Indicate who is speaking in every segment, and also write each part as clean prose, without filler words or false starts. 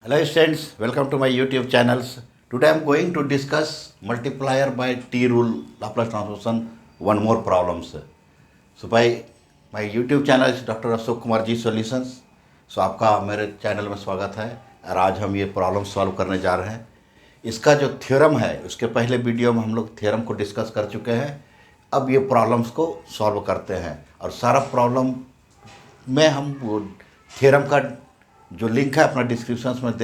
Speaker 1: Hello students, welcome to my YouTube channels. Today I am going to discuss multiplier by T rule Laplace transformation one more problems. So my YouTube channel is Dr. Ashok Kumar ji solutions. So आपका मेरे channel में स्वागत है और आज हम ये problem solve करने जा रहे हैं. इसका जो थ्योरम है उसके पहले वीडियो में हम लोग थ्योरम को डिस्कस कर चुके हैं. अब ये प्रॉब्लम्स को सॉल्व करते हैं और सारा प्रॉब्लम में हम वो थ्योरम का जो लिंक है अपना डिस्क्रिप्शन में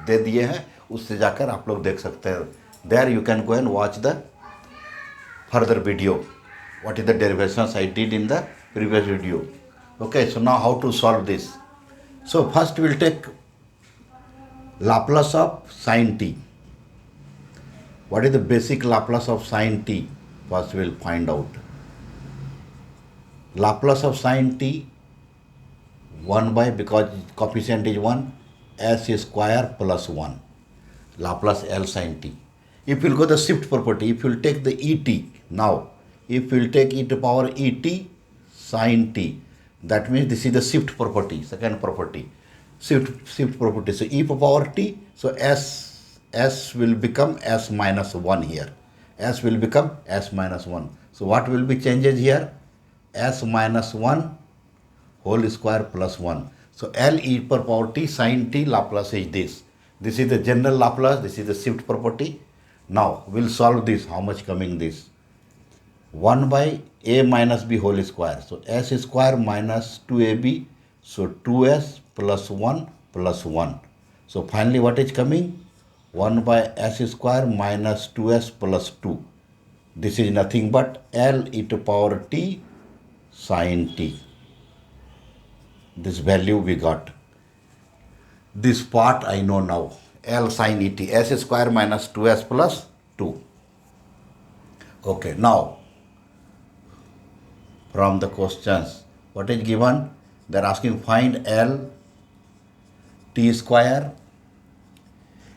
Speaker 1: दे दिए हैं, उससे जाकर आप लोग देख सकते हैं. There you can go and watch the further video what is the derivations I did in the previous video. Okay, so now how to solve this. So first we'll take Laplace of sin t. What is the basic Laplace of sin t? First we'll find out. Laplace of sin t 1 by, because coefficient is 1, s square plus 1. Laplace L sin t. If you'll go the shift property, if you'll take the et now, if we'll take e to power et sin t, that means this is the shift property, second property, shift property. So e to power t, so s will become s minus 1 here. S will become s minus 1. So what will be changes here? S minus 1 whole square plus 1. So L e per power t sin t Laplace is this. This is the general Laplace, this is the shift property. Now we'll solve this. How much coming this? 1 by a minus b whole square. So s square minus 2ab. So 2s plus 1 plus 1. So finally what is coming? 1 by s square minus 2s plus 2. This is nothing but L e to power t sin t. This value we got. This part I know now. L sin et. S square minus 2s plus 2. Okay, now from the questions, what is given? They're asking find L t square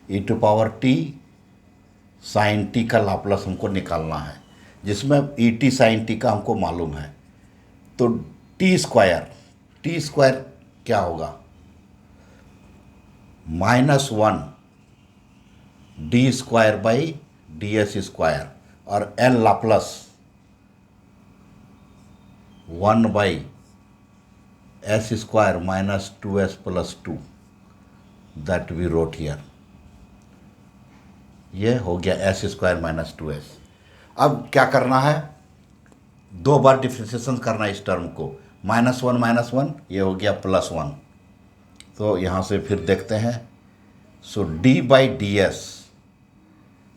Speaker 1: e to power t sin t का Laplace हमको निकालना है, जिसमें e t sin t का हमको मालूम है. तो t स्क्वायर क्या होगा? -1 d square by ds square और L Laplace 1 by s square minus 2s plus 2 that we wrote here. ये हो गया s square minus 2s. अब क्या करना है? दो बार डिफ्रेंशिएशन करना है इस टर्म को. -1 ये हो गया +1. तो यहाँ से फिर देखते हैं. सो d by D S,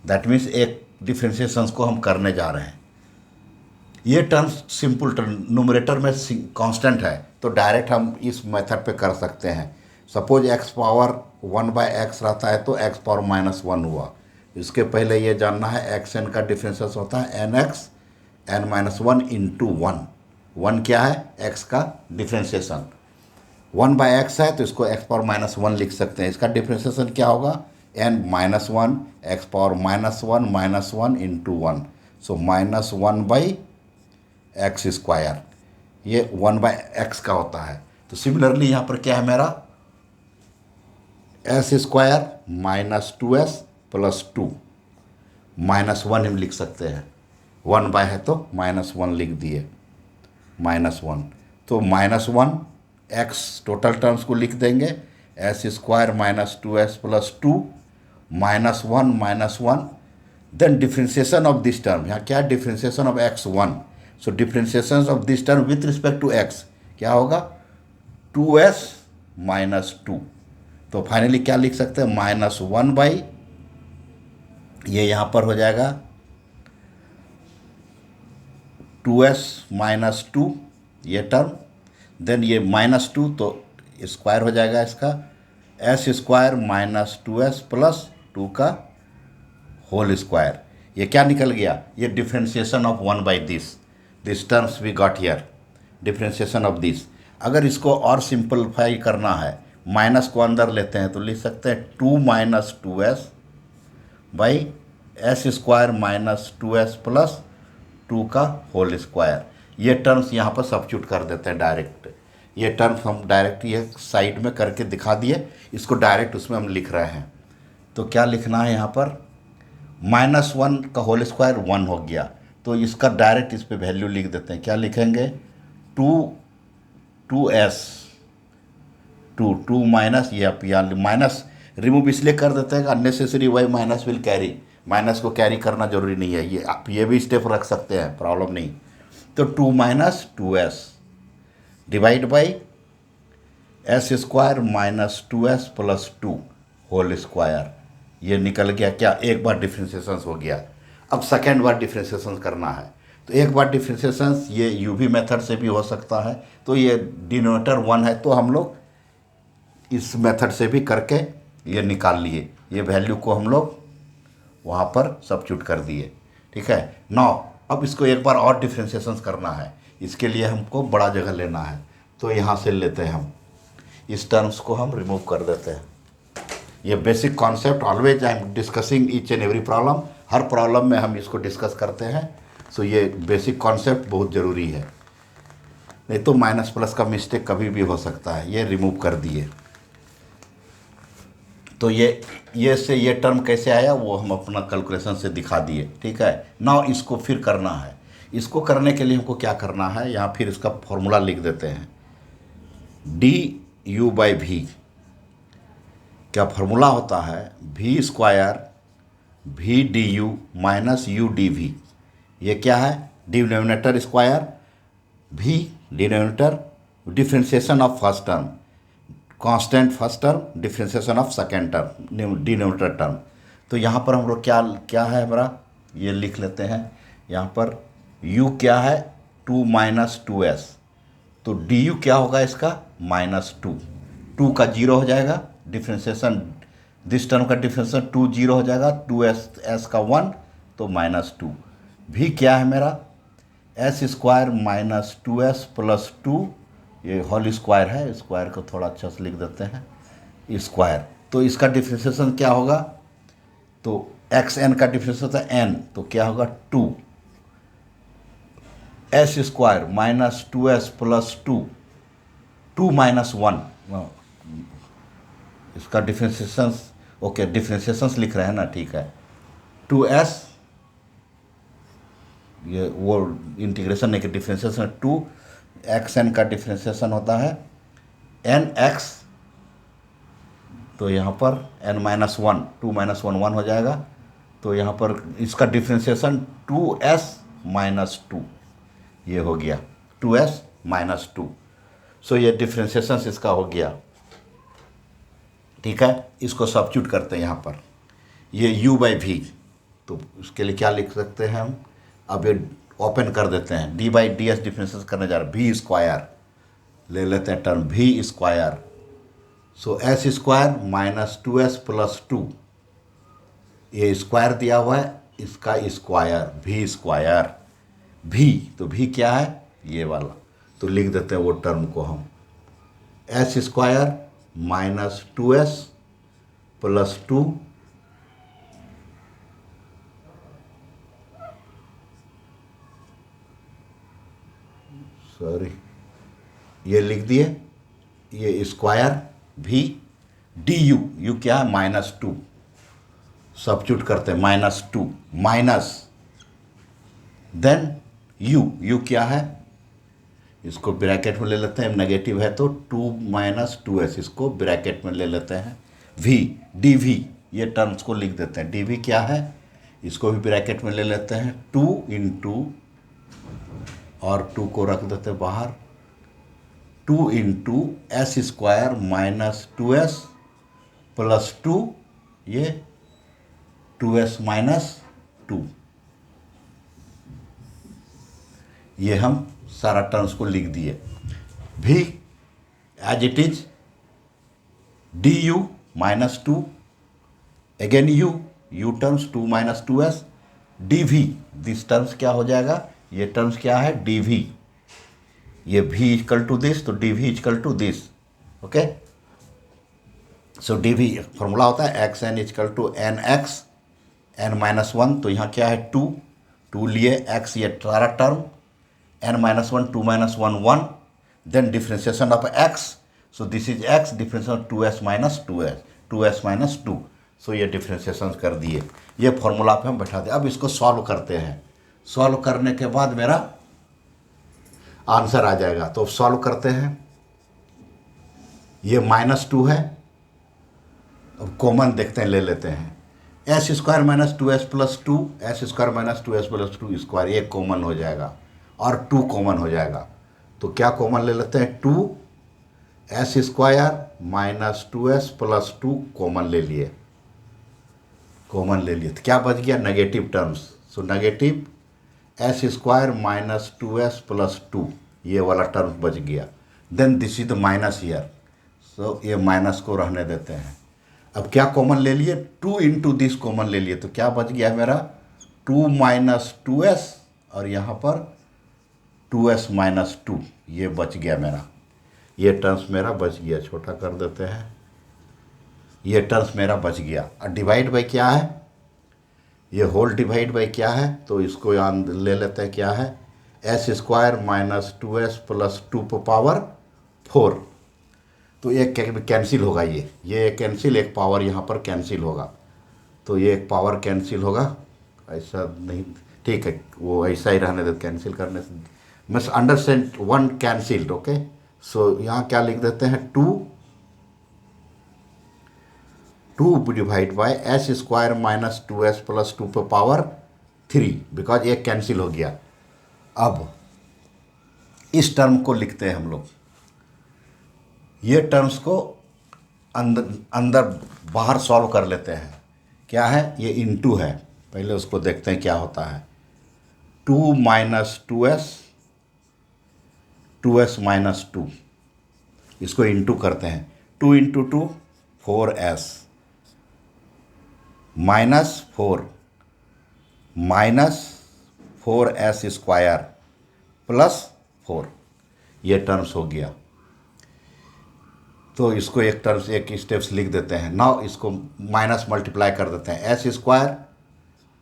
Speaker 1: that means एक डिफ्रेंशिएशन को हम करने जा रहे हैं. ये टर्म सिंपल टर्म न्यूमरेटर में कांस्टेंट है, तो डायरेक्ट हम इस मेथड पे कर सकते हैं. Suppose x power 1 by x रहता है तो x पावर -1 हुआ. इसके पहले ये जानना है xn का डिफरेंशियल होता है nx n-1 इंटू 1. 1 क्या है? x का डिफ्रेंशिएशन. 1 बाय एक्स है तो इसको x पावर -1 लिख सकते हैं. इसका डिफ्रेंशिएशन क्या होगा? n-1 x power -1 into 1. So -1 by x square, ये 1 बाय एक्स का होता है. तो सिमिलरली यहाँ पर क्या है मेरा? S square minus 2s plus 2. -1 हम लिख सकते हैं. 1 बाय है तो -1 लिख दिए. -1 तो -1 एक्स टोटल टर्म्स को लिख देंगे. S square minus 2s plus 2 -1 then differentiation of this term. यहाँ क्या? Differentiation of x1. So differentiation of this term with respect to x क्या होगा? 2s minus 2. तो फाइनली क्या लिख सकते हैं? -1 बाई, ये यहाँ पर हो जाएगा 2s माइनस 2 ये टर्म. देन ये -2 तो स्क्वायर हो जाएगा इसका. s square minus 2s plus 2 का होल स्क्वायर. ये क्या निकल गया? ये differentiation of 1 by this terms we got here. Differentiation of this. अगर इसको और सिंपलीफाई करना है, माइनस को अंदर लेते हैं तो लिख सकते हैं 2 minus 2s by S square minus 2s plus 2 का होल स्क्वायर. ये टर्म्स यहाँ पर सब्स्टिट्यूट कर देते हैं डायरेक्ट. ये टर्म्स हम डायरेक्ट ये साइड में करके दिखा दिए, इसको डायरेक्ट उसमें हम लिख रहे हैं। तो क्या लिखना है यहाँ पर, -1 का होल स्क्वायर 1 हो गया, तो इसका डायरेक्ट इस पे वैल्यू लिख देते हैं। क्या लिखेंगे, 2s 2 माइनस, ये आप यहाँ माइनस रिमूव इसलिए कर देते हैं कि unnecessary Y minus will carry, minus को कैरी करना जरूरी नहीं है, ये आप ये भी स्टेप रख सकते हैं, प्रॉब्लम नहीं। तो 2 minus 2s divide by s square minus 2s plus 2 whole square, ये निकल गया। क्या, एक बार डिफ्रेंशिएशन हो गया। अब सेकेंड बार डिफ्रेंशिएशन करना है, तो एक बार डिफ्रेंशिएशन ये यूवी मेथड से भी हो सकता है, तो ये डिनोमिनेटर 1 है, तो हम लोग इस मेथड से भी करके ये निकाल लिए, ये वैल्यू को हम लोग वहाँ पर सब्स्टिट्यूट कर दिए। ठीक है, 9। अब इसको एक बार और डिफ्रेंशिएशन करना है, इसके लिए हमको बड़ा जगह लेना है, तो यहाँ से लेते हैं हम, इस टर्म्स को हम रिमूव कर देते हैं। ये basic concept, always I am discussing each and every problem, her problem में हम इसको डिस्कस करते हैं। सो ये बेसिक कॉन्सेप्ट बहुत ज़रूरी है, नहीं तो माइनस प्लस का मिस्टेक कभी भी हो सकता है। ये रिमूव कर दिए, तो ये से ये टर्म कैसे आया वो हम अपना कैलकुलेशन से दिखा दिए। ठीक है, नाउ इसको फिर करना है। इसको करने के लिए हमको क्या करना है, यहाँ फिर इसका फॉर्मूला लिख देते हैं, du/v। क्या फार्मूला होता है, v square v du minus u dv। ये क्या है, denominator square v, denominator differentiation of first term, constant first term, differentiation of second term, denominator term. तो यहाँ पर हम लोग क्या क्या है हमारा, ये लिख लेते हैं। यहाँ पर u क्या है, 2 माइनस 2s, तो du क्या होगा इसका, -2। 2 का 0 हो जाएगा, डिफ्रेंशिएशन दिस टर्म का डिफ्रेंशिएशन 2 0 हो जाएगा, 2s का 1, तो -2। v क्या है मेरा, s square minus 2s plus 2, ये होल स्क्वायर है, स्क्वायर को थोड़ा अच्छा से लिख देते हैं, स्क्वायर। तो इसका डिफ्रेंशिएशन क्या होगा, तो xn का डिफ्रेंशिएशन n, तो क्या होगा 2 s square minus 2s plus 2, 2 minus 1, इसका डिफ्रेंशिएशन, ओके डिफ्रेंशिएशंस लिख रहे हैं ना, ठीक है। 2s, ये वो इंटीग्रेशन नहीं कि डिफ्रेंशिएशन, 2xn का डिफ्रेंशिएशन होता है nx, तो यहाँ पर n माइनस 1, 2 माइनस 1 1 हो जाएगा, तो यहाँ पर इसका डिफ्रेंशिएशन 2s माइनस 2, ये हो गया 2s माइनस 2। सो ये डिफ्रेंशिएशन इसका हो गया। ठीक है, इसको सब्स्टिट्यूट करते हैं यहाँ पर, ये u/v, तो इसके लिए क्या लिख सकते हैं हम, अब ये ओपन कर देते हैं, d/ds डिफ्रेंशिएशन करने जा रहे हैं, v स्क्वायर ले लेते हैं टर्म, v स्क्वायर, सो s square minus 2s plus 2, ये स्क्वायर दिया हुआ है, इसका स्क्वायर v स्क्वायर, v, तो v क्या है, ये वाला, तो लिख देते हैं वो टर्म को हम, s square minus 2s plus 2, sorry ये लिख दिए, ये स्क्वायर v du, u क्या है, -2, सब्स्टिट्यूट करते हैं -2 माइनस, देन u क्या है, इसको ब्रैकेट में ले लेते हैं, नेगेटिव है तो 2 माइनस 2s, इसको ब्रैकेट में ले लेते हैं, v dv, ये टर्म्स को लिख देते हैं, dv क्या है, इसको भी ब्रैकेट में ले लेते हैं, 2 इंटू, और 2 को रख देते हैं बाहर, 2 into s square minus 2s plus 2, ये 2s माइनस 2, ये हम सारा टर्म्स को लिख दिए। v as it is du minus 2, again u terms 2 minus 2s, dv, this terms क्या हो जाएगा, ये टर्म्स क्या है, dv, ये v इक्वल टू दिस, तो dv equal to this, okay. So dv formula होता है xn equal to nx, n minus 1, तो यहाँ क्या है 2 लिए, x ये सारा term, n minus 1, 2 minus 1 1, then differentiation of x, so this is x, differentiation of 2s minus 2s minus 2, so ये डिफ्रेंशिएशन कर दिए, ये फॉर्मूला पे हम बैठा दें। अब इसको सॉल्व करते हैं, सॉल्व करने के बाद मेरा आंसर आ जाएगा। तो सॉल्व करते हैं, ये -2 है, अब कॉमन देखते हैं, ले लेते हैं, S square minus 2s plus 2, S square minus 2s plus 2 square, ये कॉमन हो जाएगा और 2 कॉमन हो जाएगा। तो क्या कॉमन ले लेते हैं, 2s square minus 2s plus 2 common ले लिए, कॉमन ले लिए, तो क्या बच गया, negative terms, so negative s square minus 2s plus 2, ये वाला टर्म बच गया। Then this is the minus year, so ये माइनस को रहने देते हैं। अब क्या कॉमन ले लिए, 2 इंटू दिस कॉमन ले लिए, तो क्या बच गया मेरा, 2 माइनस 2s और यहाँ पर 2s माइनस 2, ये बच गया मेरा, ये टर्म्स मेरा बच गया। छोटा कर देते हैं, ये टर्म्स मेरा बच गया। और डिवाइड बाई क्या है, ये होल डिवाइड बाई क्या है, तो इसको यहाँ ले लेते हैं, क्या है, S square minus 2s plus 2 power 4, तो एक कैंसिल होगा, ये कैंसिल, एक पावर यहाँ पर कैंसिल होगा, तो ये एक पावर कैंसिल होगा, ऐसा नहीं, ठीक है, वो ऐसा ही रहने दे, कैंसिल करने से मिस अंडरस्टैंड, 1 कैंसिल्ड, ओके। सो यहाँ क्या लिख देते हैं, 2 divide by S square minus 2s plus 2 पे पावर 3, बिकॉज एक कैंसिल हो गया। अब इस टर्म को लिखते हैं हम लोग, ये टर्म्स को अंदर अंदर बाहर सॉल्व कर लेते हैं। क्या है, ये इनटू है, पहले उसको देखते हैं क्या होता है, 2 माइनस 2s माइनस 2, इसको इंटू करते हैं, 2 into 2 4s minus 4 minus 4s square plus 4, ये टर्म्स हो गया। तो इसको एक टर्म्स एक स्टेप्स लिख देते हैं। नाउ इसको माइनस मल्टीप्लाई कर देते हैं, S square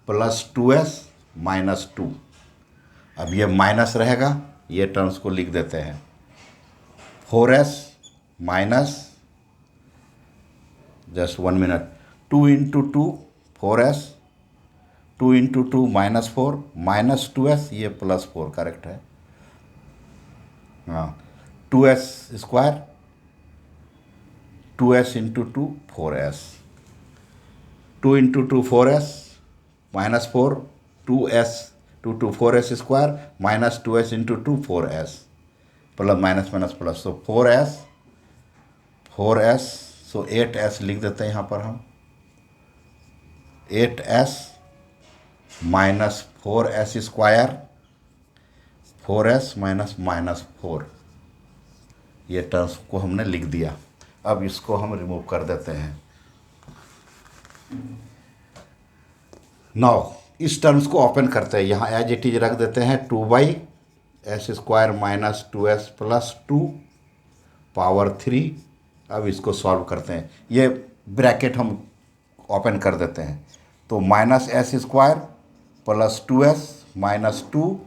Speaker 1: plus 2s minus 2, अब ये माइनस रहेगा, ये टर्म्स को लिख देते हैं, 4s minus, just 1 minute, 2 into 2 4s, 2 into 2 minus 4 minus 2s, ये प्लस 4 करेक्ट है, हाँ, 2s square, 2s into 2 4s, 2 into 2 4s minus 4, 2s 2 4s square minus 2s into 2 4s plus minus minus plus, तो 4s, सो 8s लिख देते हैं यहाँ पर हम, 8s minus 4s square, 4s minus minus 4, ये टर्म्स को हमने लिख दिया। अब इसको हम रिमूव कर देते हैं। नाउ इस टर्म्स को ओपन करते हैं, यहाँ एज इट इज रख देते हैं, 2 by S square minus 2s plus 2 power 3। अब इसको सॉल्व करते हैं, ये ब्रैकेट हम ओपन कर देते हैं, तो minus S square plus 2s minus 2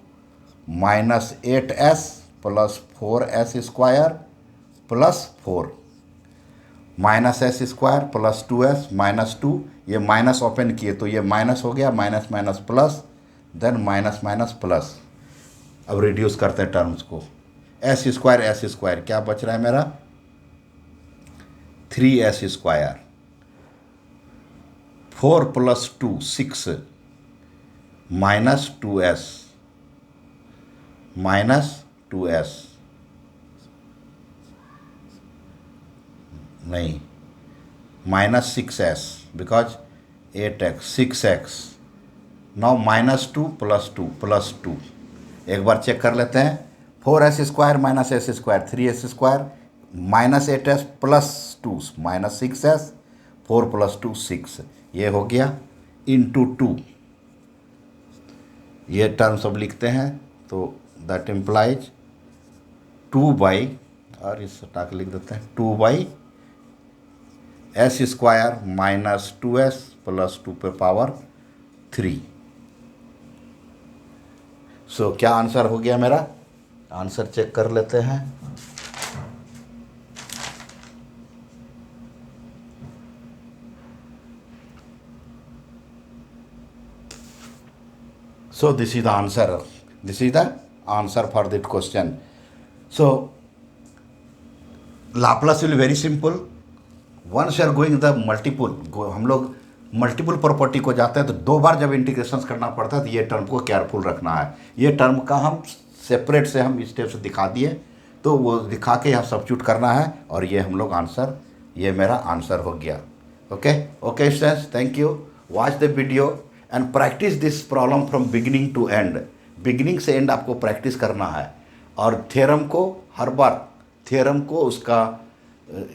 Speaker 1: minus 8s plus 4s square plus 4, minus S square plus 2s minus 2, ये माइनस ओपन किए तो ये माइनस हो गया, minus minus plus, then minus minus plus. अब रिड्यूस करते हैं टर्म्स को, एस स्क्वायर क्या बच रहा है मेरा, 3s square, 4 plus 2 6 minus 2s minus 2s, नहीं, minus 6s because 8x 6x, now minus 2 plus 2 plus 2, एक बार चेक कर लेते हैं, 4s square minus s square 3s square minus 8s plus 2 minus 6s, 4 plus 2 6, ये हो गया इंटू 2, ये term सब लिखते हैं, तो दैट इम्प्लाइज 2 बाई, और इस टाक लिख देते हैं, 2 by S square minus 2s plus 2 पे पावर 3। सो क्या आंसर हो गया मेरा, आंसर चेक कर लेते हैं। So this is the answer. This is the answer for that question. So Laplace will be very simple. Once you are going the multiple, हम लोग मल्टीपल प्रॉपर्टी को जाते हैं तो दो बार जब इंटीग्रेशन करना पड़ता है तो ये टर्म को केयरफुल रखना है। ये टर्म का हम सेपरेट से हम स्टेप से दिखा दिए, तो वो दिखा के यहाँ सब्स्टिट्यूट करना है और ये हम लोग आंसर, ये मेरा आंसर हो गया। Okay okay students, thank you. Watch the video and practice this problem from beginning to end. Beginning से एंड आपको प्रैक्टिस करना है और थ्योरम को हर बार, थ्योरम को उसका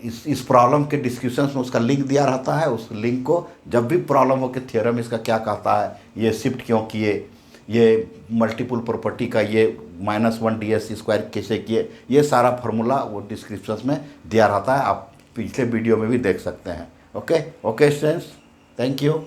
Speaker 1: इस प्रॉब्लम के डिस्क्रिप्शन में उसका लिंक दिया रहता है। उस लिंक को जब भी प्रॉब्लम हो कि थ्योरम इसका क्या कहता है, ये शिफ्ट क्यों किए, ये मल्टीपल प्रॉपर्टी का ये -1 ds² कैसे किए, ये सारा फार्मूला वो डिस्क्रिप्शन में दिया रहता है। आप पिछले वीडियो में भी देख सकते हैं। Okay okay students, thank you.